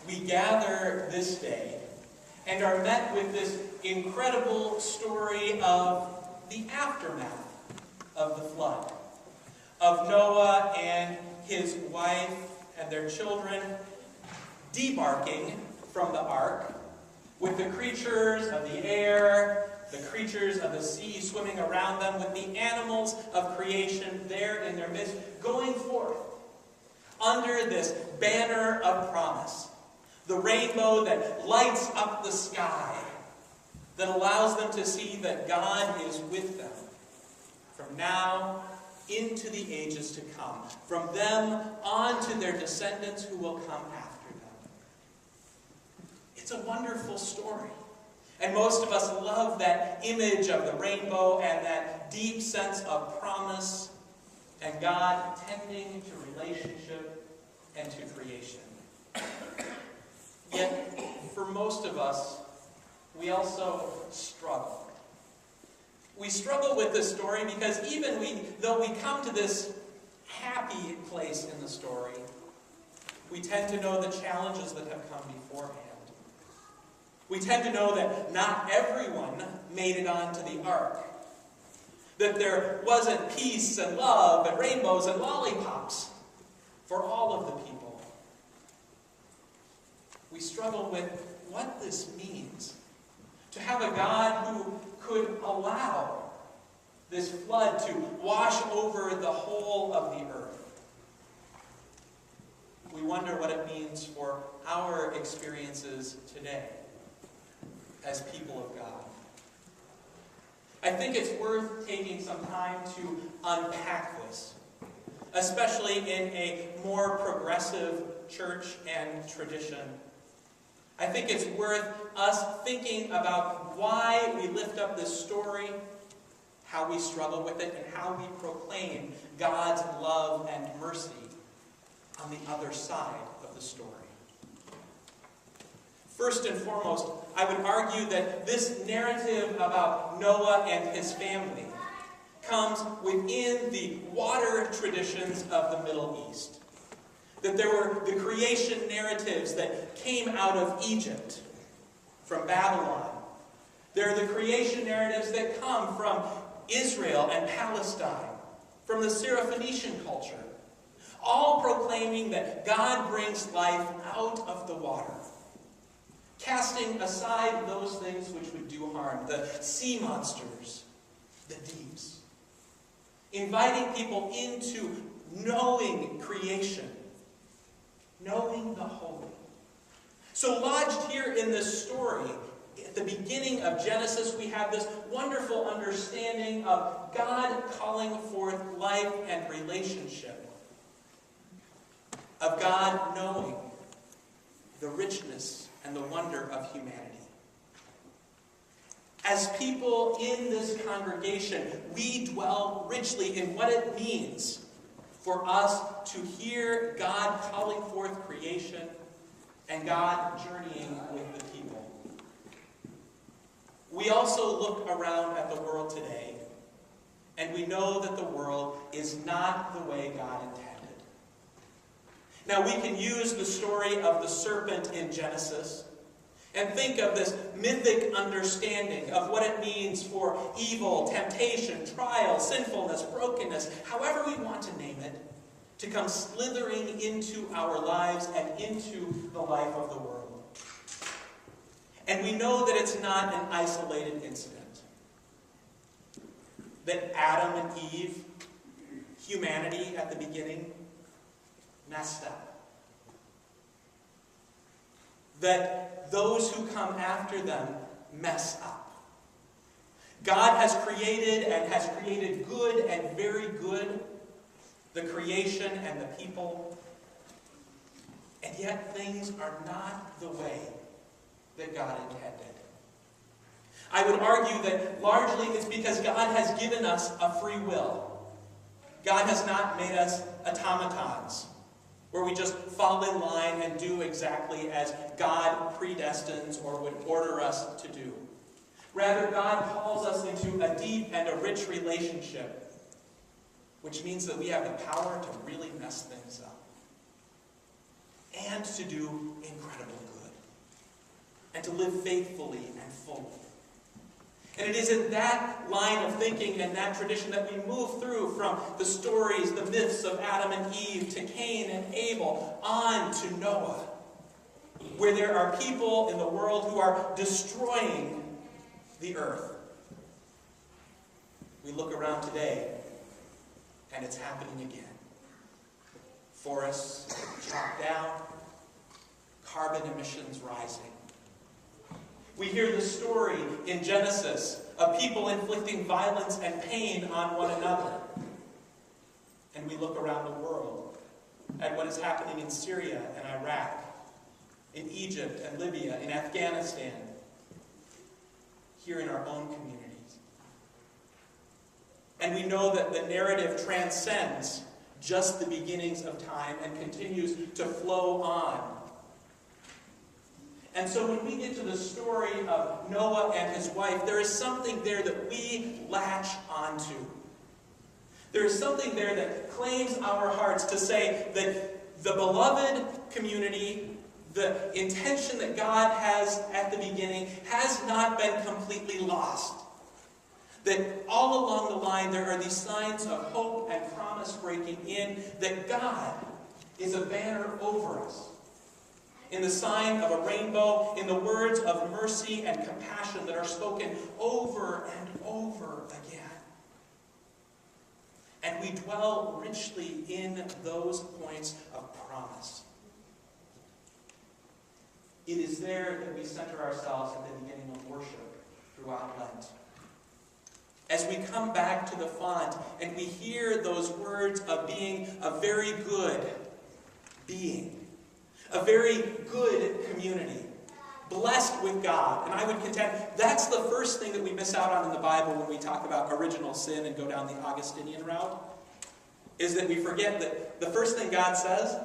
we gather this day and are met with this incredible story of the aftermath of the flood, of Noah and his wife and their children debarking from the ark, with the creatures of the air, the creatures of the sea swimming around them, with the animals of creation there in their midst, going forth under this banner of promise, the rainbow that lights up the sky, that allows them to see that God is with them from now into the ages to come, from them on to their descendants who will come after them. It's a wonderful story. And most of us love that image of the rainbow and that deep sense of promise and God tending to relationship and to creation. Yet, for most of us, we also struggle. We struggle with this story because though we come to this happy place in the story, we tend to know the challenges that have come beforehand. We tend to know that not everyone made it onto the ark, that there wasn't peace and love and rainbows and lollipops for all of the people. We struggle with what this means to have a God who could allow this flood to wash over the whole of the earth. We wonder what it means for our experiences today as people of God. I think it's worth taking some time to unpack this, especially in a more progressive church and tradition. I think it's worth us thinking about why we lift up this story, how we struggle with it, and how we proclaim God's love and mercy on the other side of the story. First and foremost, I would argue that this narrative about Noah and his family comes within the water traditions of the Middle East. That there were the creation narratives that came out of Egypt, from Babylon. There are the creation narratives that come from Israel and Palestine, from the Syrophoenician culture, all proclaiming that God brings life out of the water, casting aside those things which would do harm, the sea monsters, the deeps, inviting people into knowing creation, knowing the holy. So lodged here in this story, at the beginning of Genesis, we have this wonderful understanding of God calling forth life and relationship, of God knowing the richness and the wonder of humanity. As people in this congregation, we dwell richly in what it means for us to hear God calling forth creation and God journeying with the people. We also look around at the world today, and we know that the world is not the way God intended. Now, we can use the story of the serpent in Genesis and think of this mythic understanding of what it means for evil, temptation, trial, sinfulness, brokenness, however we want to name it, to come slithering into our lives and into the life of the world. And we know that it's not an isolated incident. That Adam and Eve, humanity at the beginning, messed up. That those who come after them mess up. God has created and has created good and very good, the creation and the people, and yet things are not the way that God intended. I would argue that largely it's because God has given us a free will. God has not made us automatons, where we just fall in line and do exactly as God predestines or would order us to do. Rather, God calls us into a deep and a rich relationship, which means that we have the power to really mess things up. And and to do incredible good, and to live faithfully and fully. And it is in that line of thinking and that tradition that we move through from the stories, the myths of Adam and Eve, to Cain and Abel, on to Noah, where there are people in the world who are destroying the earth. We look around today, and it's happening again. Forests chopped down, carbon emissions rising. We hear the story in Genesis of people inflicting violence and pain on one another. And we look around the world at what is happening in Syria and Iraq, in Egypt and Libya, in Afghanistan, here in our own communities. And we know that the narrative transcends just the beginnings of time and continues to flow on. And so when we get to the story of Noah and his wife, there is something there that we latch onto. There is something there that claims our hearts to say that the beloved community, the intention that God has at the beginning, has not been completely lost. That all along the line there are these signs of hope and promise breaking in, that God is a banner over us. In the sign of a rainbow, in the words of mercy and compassion that are spoken over and over again. And we dwell richly in those points of promise. It is there that we center ourselves at the beginning of worship throughout Lent. As we come back to the font and we hear those words of being a very good being, a very good community, blessed with God. And I would contend that's the first thing that we miss out on in the Bible when we talk about original sin and go down the Augustinian route, is that we forget that the first thing God says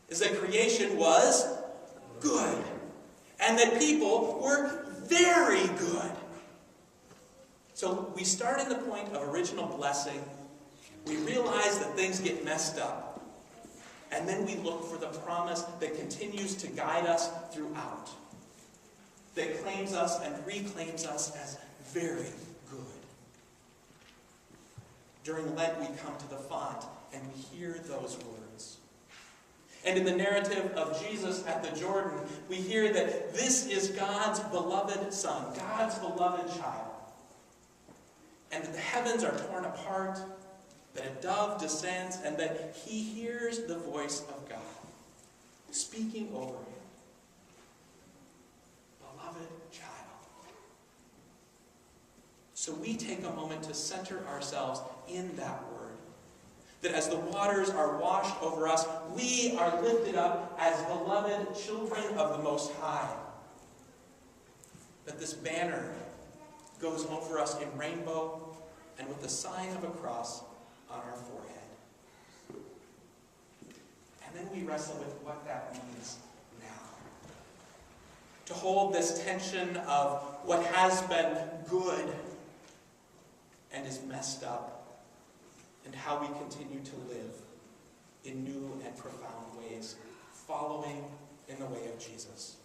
is that creation was good, and that people were very good. So we start in the point of original blessing. We realize that things get messed up. And then we look for the promise that continues to guide us throughout. That claims us and reclaims us as very good. During Lent, we come to the font and we hear those words. And in the narrative of Jesus at the Jordan, we hear that this is God's beloved Son, God's beloved child. And that the heavens are torn apart, that a dove descends, and that he hears the voice of God speaking over him. Beloved child. So we take a moment to center ourselves in that word. That as the waters are washed over us, we are lifted up as beloved children of the Most High. That this banner goes over us in rainbow and with the sign of a cross on our forehead. And then we wrestle with what that means now. To hold this tension of what has been good and is messed up, and how we continue to live in new and profound ways, following in the way of Jesus.